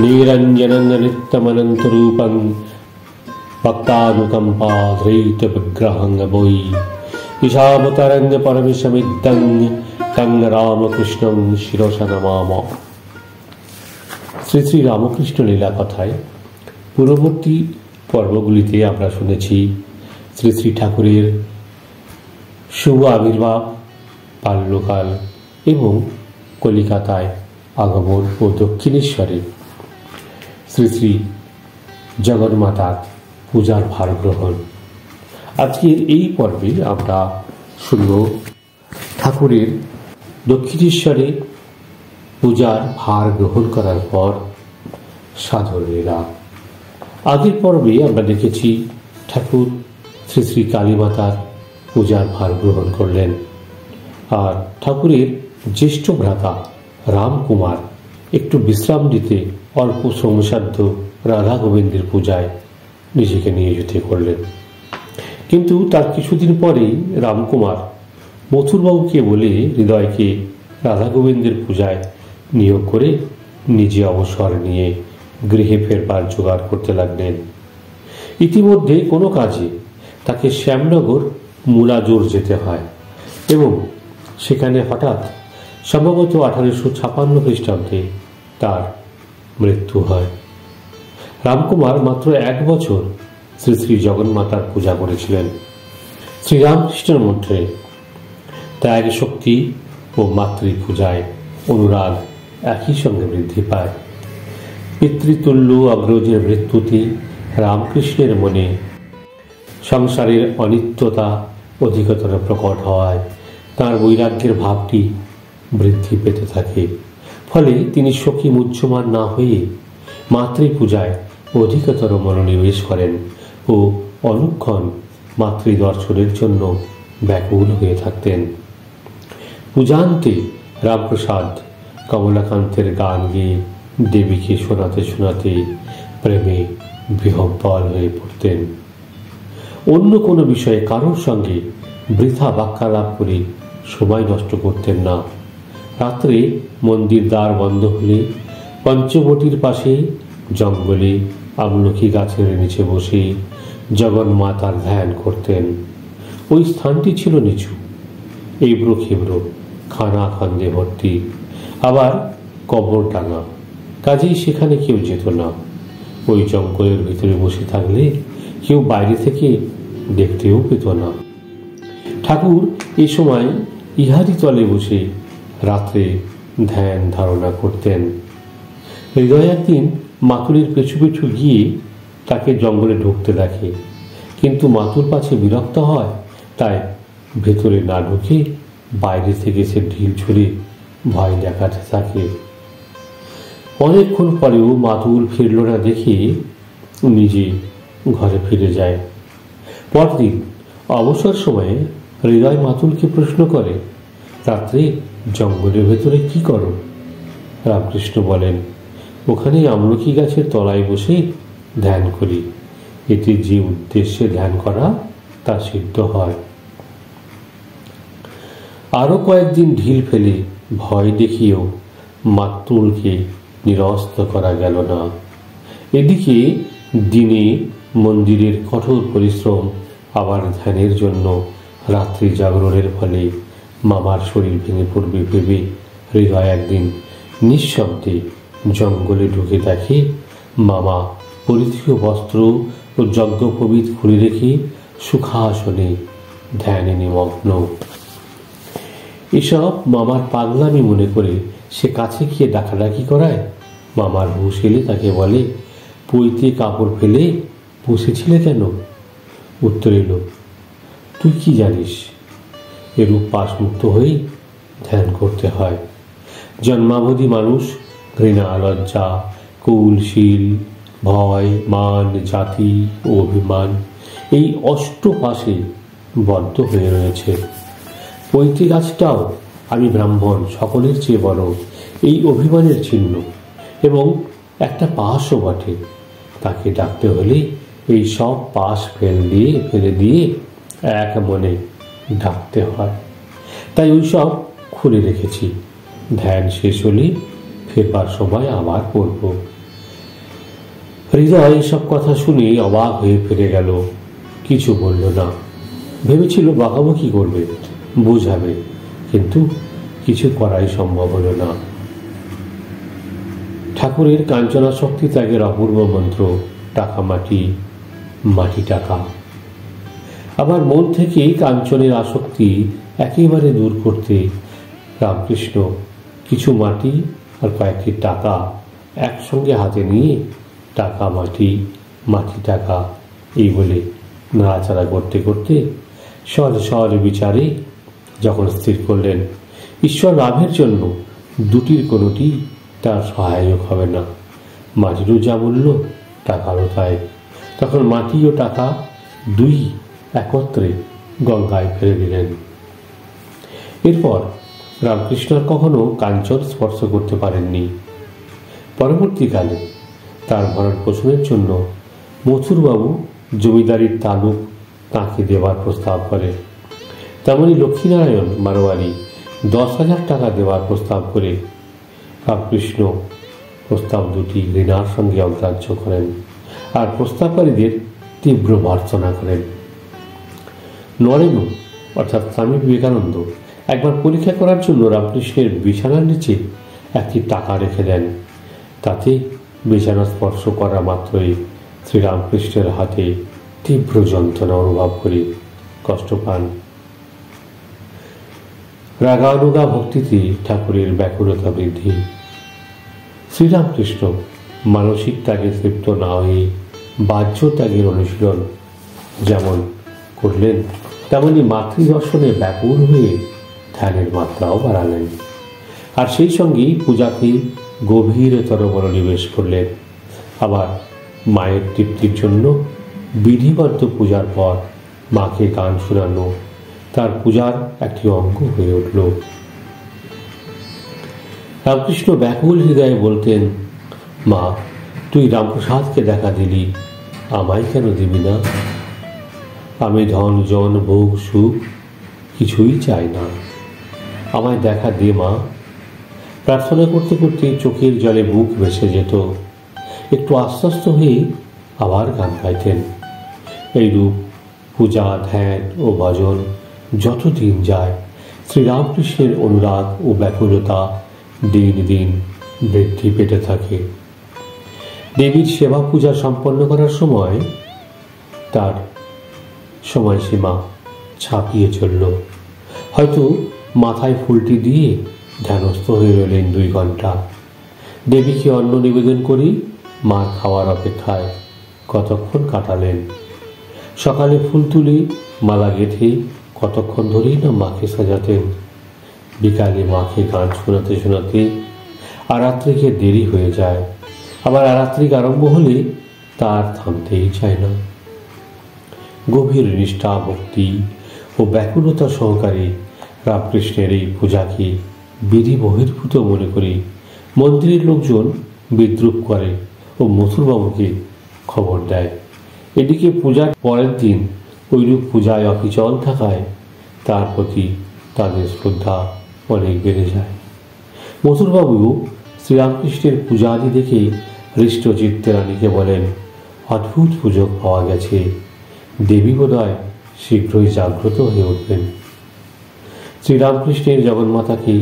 নিরঞ্জনং নিত্যমনন্তরূপং ভক্তানুকম্পাধৃতবিগ্রহং বৈ ঈশাবতারং পরমেশমিদ্যং তং রামকৃষ্ণং শিরসা নমামঃ। শ্রী শ্রী রামকৃষ্ণ লীলা কথায় পূর্ববর্তী পর্বগুলিতে আমরা শুনেছি শ্রী শ্রী ঠাকুরের শুভ আবির্ভাব, বাল্যকাল এবং কলিকাতায় আগমন ও দক্ষিণেশ্বরে শ্রী শ্রী জগন্মাতার পূজার ভার গ্রহণ। আজকের এই পর্বে আমরা শুনব ঠাকুরের দক্ষিণেশ্বরে পূজার ভার গ্রহণ করার পর সাধন লীলা। আগের পর্বে আমরা দেখেছি ঠাকুর শ্রী শ্রী কালীমাতার পূজার ভার গ্রহণ করলেন, আর ঠাকুরের জ্যেষ্ঠ ভ্রাতা রামকুমার একটু বিশ্রাম দিতে অল্প শ্রমসাধ্য রাধা গোবিন্দের পূজায় নিজেকে নিয়োজিত করলেন। কিন্তু তার কিছুদিন পরেই রামকুমার মথুরবাবুকে বলে হৃদয়কে রাধা গোবিন্দের পূজায় নিয়োগ করে নিজে অবসর নিয়ে গৃহে ফেরবার জোগাড় করতে লাগলেন। ইতিমধ্যে কোনো কাজে তাকে শ্যামনগর মুলাজোর যেতে হয় এবং সেখানে হঠাৎ সম্ভবত 1856 খ্রিস্টাব্দে তার মৃত্যু হয়। রামকুমার মাত্র 1 বছর শ্রী শ্রী জগন্মাতার পূজা করেছিলেন। শ্রীরামকৃষ্ণের মধ্যে ত্যাগ শক্তি ও মাতৃ পূজায় অনুরাগ একই সঙ্গে বৃদ্ধি পায়। পিতৃতুল্য অগ্রজের মৃত্যুতে রামকৃষ্ণের মনে সংসারের অনিত্যতা অধিকতর প্রকট হওয়ায় তাঁর বৈরাগ্যের ভাবটি বৃদ্ধি পেতে থাকে। ফলে তিনি শোকে মুহ্যমান না হয়ে মাতৃপূজায় অধিকতর মনোনিবেশ করেন ও অনুক্ষণ মাতৃদর্শনের জন্য ব্যাকুল হয়ে থাকতেন। পূজান্তে রামপ্রসাদ কমলাকান্তের গান গেয়ে দেবীকে শোনাতে শোনাতে প্রেমে বিহ্বল হয়ে পড়তেন। অন্য কোনো বিষয়ে কারোর সঙ্গে বৃথা বাক্যালাপ করে সময় নষ্ট করতেন না। রাত্রে মন্দির দ্বার বন্ধ হলে পঞ্চবটির পাশে জঙ্গলে আমলকি গাছের নিচে বসে জগন্মাতার ধ্যান করতেন। ওই স্থানটি ছিল নিচু, এবড়ো খেবড়ো, খানা খন্দে ভর্তি, আবার কবর টাঙা, কাজেই সেখানে কেউ যেত না। ওই জঙ্গলের ভিতরে বসে থাকলে কেউ বাইরে থেকে দেখতেও পেত না। ঠাকুর এ সময় ইহারি তলে বসে রাত্রে ধ্যান ধারণা করতেন। হৃদয় একদিন মাতুলের পেছু পেছু গিয়ে তাকে জঙ্গলে ঢুকতে দেখে, কিন্তু মাতুল পাছে বিরক্ত হয়, তাই ভেতরে না ঢুকে বাইরে থেকে সে ঢিল ছুঁড়ে ভয় দেখাতে থাকে। অনেকক্ষণ পরেও মাতুল ফিরল না দেখে নিজে ঘরে ফিরে যায়। পরদিন অবসর সময়ে হৃদয় মাতুলকে প্রশ্ন করে, রাত্রে জঙ্গলের ভেতরে কি করো? রামকৃষ্ণ বলেন, ওখানে আমলকি গাছের তলায় বসে ধ্যান করি। এতে যে উদ্দেশ্যে ধ্যান করা তা সিদ্ধ হয়। আরো কয়েকদিন ঢিল ফেলে ভয় দেখিয়েও মাতুলকে নিরস্ত করা গেল না। এদিকে দিনে মন্দিরের কঠোর পরিশ্রম, আবার ধ্যানের জন্য রাত্রি জাগরণের ফলে মামার শরীর ভেঙে পড়বে ভেবে হৃদয় একদিন নিঃশব্দে জঙ্গলে ঢুকে দেখে মামা পরিধেয় বস্ত্র ও যজ্ঞোপবীত খুলে রেখে সুখাসনে ধ্যানে নিমগ্ন। এসব মামার পাগলামি মনে করে সে কাছে গিয়ে ডাকাডাকি করায়। মামার হুঁশ এলে তাকে বলে, পইতে কাপড় ফেলে বসেছিলে কেন? উত্তর এলো, তুই কি জানিস? এরূপ পাশমুক্ত হয়ে ধ্যান করতে হয়। জন্মাবধি মানুষ ঘৃণা, লজ্জা, কৌলশীল, ভয়, মান, জাতি ও অভিমান এই অষ্টপাশে বদ্ধ হয়ে রয়েছে। পৈতৃক গাছটাও আমি ব্রাহ্মণ, সকলের চেয়ে বড়, এই অভিমানের চিহ্ন এবং একটা পাশও বটে। তাকে ডাকতে হলে এই সব পাশ ফেলে দিয়ে এক মনে ডাকতে হয়। তাই ওই সব খুলে রেখেছি। ধ্যান শেষ হলে ফেরবার সময় আবার পড়ব। হৃদয় এসব কথা শুনে অবাক হয়ে ফিরে গেল, কিছু বলল না। ভেবেছিল বকাবকি করবে, বোঝাবে, কিন্তু কিছু করাই সম্ভব হলো না। ঠাকুরের কাঞ্চনাসক্তি ত্যাগের অপূর্ব মন্ত্র, টাকা মাটি, মাটি টাকা। আবার মন থেকে কাঞ্চনের আসক্তি একেবারে দূর করতে রামকৃষ্ণ কিছু মাটি আর কয়েকটি টাকা একসঙ্গে হাতে নিয়ে টাকা মাটি, মাটি টাকা এই বলে নাড়াচাড়া করতে করতে সহজ বিচারে যখন স্থির করলেন ঈশ্বর লাভের জন্য দুটির কোনোটি তার সহায়ক হবে না, মাটিরও যা মূল্য টাকারও তাই, তখন মাটি ও টাকা দুই একত্রে গঙ্গায় ফেলে দিলেন। এরপর রামকৃষ্ণ আর কখনো কাঞ্চন স্পর্শ করতে পারেননি। পরবর্তীকালে তার ভরণ পোষণের জন্য মথুরবাবু জমিদারির তালুক তাঁকে দেওয়ার প্রস্তাব করে। তেমনি লক্ষ্মীনারায়ণ মারোয়ারি 10,000 টাকা দেওয়ার প্রস্তাব করে রামকৃষ্ণ প্রস্তাব দুটি ঘৃণার সঙ্গে অগ্রাহ্য করেন আর প্রস্তাবকারীদের তীব্র ভর্ৎসনা করেন। নরেন্দ্র অর্থাৎ স্বামী বিবেকানন্দ একবার পরীক্ষা করার জন্য রামকৃষ্ণের বিছানার নিচে একটি টাকা রেখে দেন। তাতে বিছানা স্পর্শ করা মাত্রই শ্রীরামকৃষ্ণের হাতে তীব্র যন্ত্রণা অনুভব করে কষ্ট পান। রাগানুগা ভক্তিতে ঠাকুরের ব্যাকুলতা বৃদ্ধি। শ্রীরামকৃষ্ণ মানসিক ত্যাগে তৃপ্ত না হয়ে বাহ্য ত্যাগের অনুশীলন যেমন করলেন, তেমনি মাতৃদর্শনে ব্যাকুল হয়ে ধ্যানের মাত্রাও বাড়ালেন। আর সেই সঙ্গেই পূজাকে গভীরতর মনোনিবেশ করলেন। আবার মায়ের তৃপ্তির জন্য বিধিবদ্ধ পূজার পর মাকে গান শোনানো তার পূজার একটি অঙ্গ হয়ে উঠল। রামকৃষ্ণ ব্যাকুল হৃদয়ে বলতেন, মা, তুই রামপ্রসাদকে দেখা দিলি, আমায় কেন দিবি না? আমি ধন জন ভোগ সুখ কিছুই চাই না, আমায় দেখা দে মা। প্রার্থনা করতে করতে চোখের জলে বুক ভেসে যেত। একটু আশ্বস্ত হয়ে আবার গান গাইতেন। এইরূপ পূজা, ধ্যান ও ভজন যতদিন যায় শ্রীরামকৃষ্ণের অনুরাগ ও ব্যাকুলতা দিন দিন বৃদ্ধি পেতে থাকে। দেবীর সেবা পূজা সম্পন্ন করার সময় তার সময়সীমা ছাপিয়ে চলল। হয়তো মাথায় ফুলটি দিয়ে ধ্যানস্থ হয়ে রইলেন 2 ঘন্টা। দেবীকে অন্ন নিবেদন করি মার খাওয়ার অপেক্ষায় কতক্ষণ কাটালেন। সকালে ফুল তুলে মালা গেঁথে কতক্ষণ ধরেই না মাকে সাজাতেন। বিকালে মাকে গান শোনাতে শোনাতে আরাত্রিকে দেরি হয়ে যায়। আবার আরাত্রিক আরম্ভ হলে তার থামতেই চায় না। গভীর নিষ্ঠা, ভক্তি ও ব্যাকুলতা সহকারে রামকৃষ্ণের এই পূজাকে বিধি বহির্ভূত মনে করে মন্দিরের লোকজন বিদ্রুপ করে ও মথুরবাবুকে খবর দেয়। এদিকে পূজার পরের দিন ঐরূপ পূজায় অবিচল থাকায় তার প্রতি তাদের শ্রদ্ধা অনেক বেড়ে যায়। মথুরবাবু শ্রীরামকৃষ্ণের পূজা আদি দেখে হৃষ্টচিত্তে রানীকে বলেন, অদ্ভুত সুযোগ পাওয়া গেছে, দেবী বোধহয় শীঘ্রই জাগ্রত হয়ে উঠবেন। শ্রীরামকৃষ্ণের জগন্মাতাকে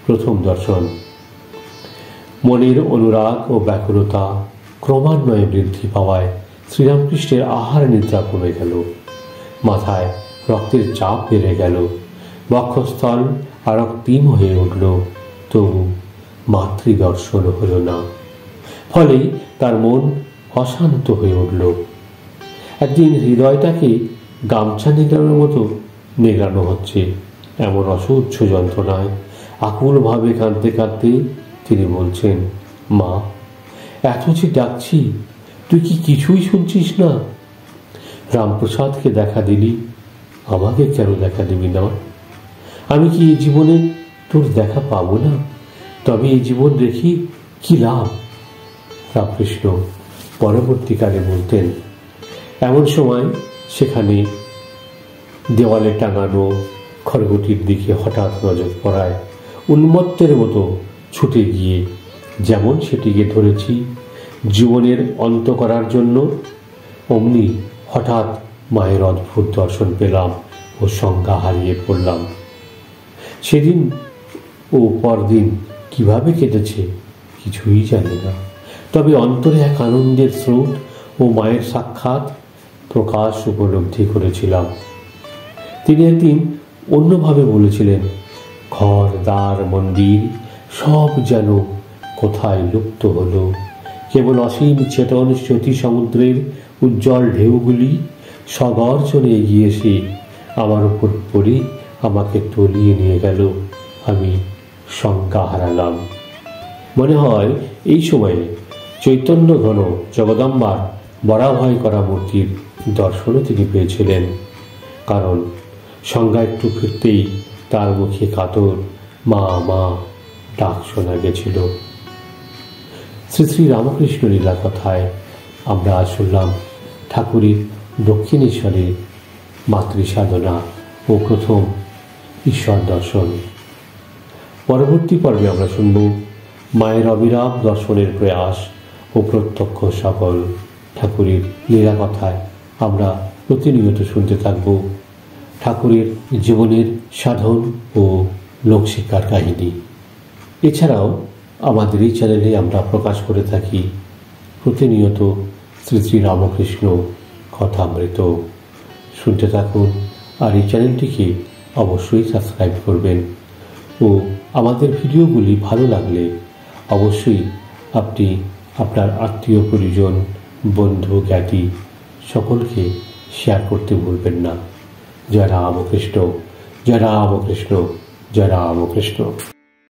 প্রথম দর্শন। মনের অনুরাগ ও ব্যাকুলতা ক্রমান্বয়ে বৃদ্ধি পাওয়ায় শ্রীরামকৃষ্ণের আহার নিদ্রা কমে গেল। মাথায় রক্তের চাপ বেড়ে গেল, বক্ষস্থল আরক্তিম হয়ে উঠল, তবু মাতৃদর্শন হল না। ফলে তার মন অশান্ত হয়ে উঠল। একদিন হৃদয়টাকে গামছা নিগড়ানোর মতো নিগড়ানো হচ্ছে, এমন অসহ্য যন্ত্রণায় আকুলভাবে কাঁদতে কাঁদতে তিনি বলছেন, মা, এত যে ডাকছি তুই কি কিছুই শুনছিস না? রামপ্রসাদকে দেখা দিলি, আমাকে কেন দেখা দিবি না? আমি কি এই জীবনে তোর দেখা পাবো না? তবে এই জীবন রেখে কি লাভ? রামকৃষ্ণ পরবর্তীকালে বলতেন, এমন সময় সেখানে দেওয়ালে টাঙানো খড়গটির দিকে হঠাৎ নজর পড়ায় উন্মত্তের মতো ছুটে গিয়ে যেমন সেটিকে ধরেছি জীবনের অন্ত করার জন্য। অমনি হঠাৎ মায়ের অদ্ভুত দর্শন পেলাম ও সংজ্ঞা হারিয়ে পড়লাম। সেদিন ও পরদিন কিভাবে কেটেছে কিছুই জানি না, তবে অন্তরে এক আনন্দের স্রোত ও মায়ের সাক্ষাৎ প্রকাশ উপলব্ধি করেছিলাম। তিনি একদিন অন্যভাবে বলেছিলেন, ঘর দ্বার মন্দির সব যেন কোথায় লুপ্ত হলো, কেবল অসীম চেতন জ্যোতি সমুদ্রের উজ্জ্বল ঢেউগুলি সগর্জনে এগিয়ে এসে আমার উপর পড়ে আমাকে তলিয়ে নিয়ে গেল। আমি সংজ্ঞা হারালাম। মনে হয় এই সময়ে চৈতন্য ঘন জগদম্বার বরাভয় করা মূর্তির দর্শনও তিনি পেয়েছিলেন, কারণ সংজ্ঞা একটু ফিরতেই তার মুখে কাতর মা মা ডাক শোনা গেছিল। শ্রী শ্রী রামকৃষ্ণ লীলা কথায় আমরা আজ শুনলাম ঠাকুরের দক্ষিণেশ্বরের মাতৃসাধনা ও প্রথম ঈশ্বর দর্শন। পরবর্তী পর্বে আমরা শুনব মায়ের অবিরাম দর্শনের প্রয়াস ও প্রত্যক্ষ সফল। ঠাকুরের লীলা কথায় আমরা প্রতিনিয়ত শুনতে থাকব ঠাকুরের জীবনের সাধন ও লোকশিক্ষার কাহিনী। এছাড়াও আমাদের এই চ্যানেলে আমরা প্রকাশ করে থাকি প্রতিনিয়ত শ্রী শ্রী রামকৃষ্ণ কথামৃত। শুনতে থাকুন আর এই চ্যানেলটিকে অবশ্যই সাবস্ক্রাইব করবেন ও আমাদের ভিডিওগুলি ভালো লাগলে অবশ্যই আপনি আপনার আত্মীয় পরিজন বন্ধু জ্ঞাতি সকলকে শেয়ার করতে ভুলবেন না। জয় রামকৃষ্ণ, জয় রামকৃষ্ণ, জয় রামকৃষ্ণ।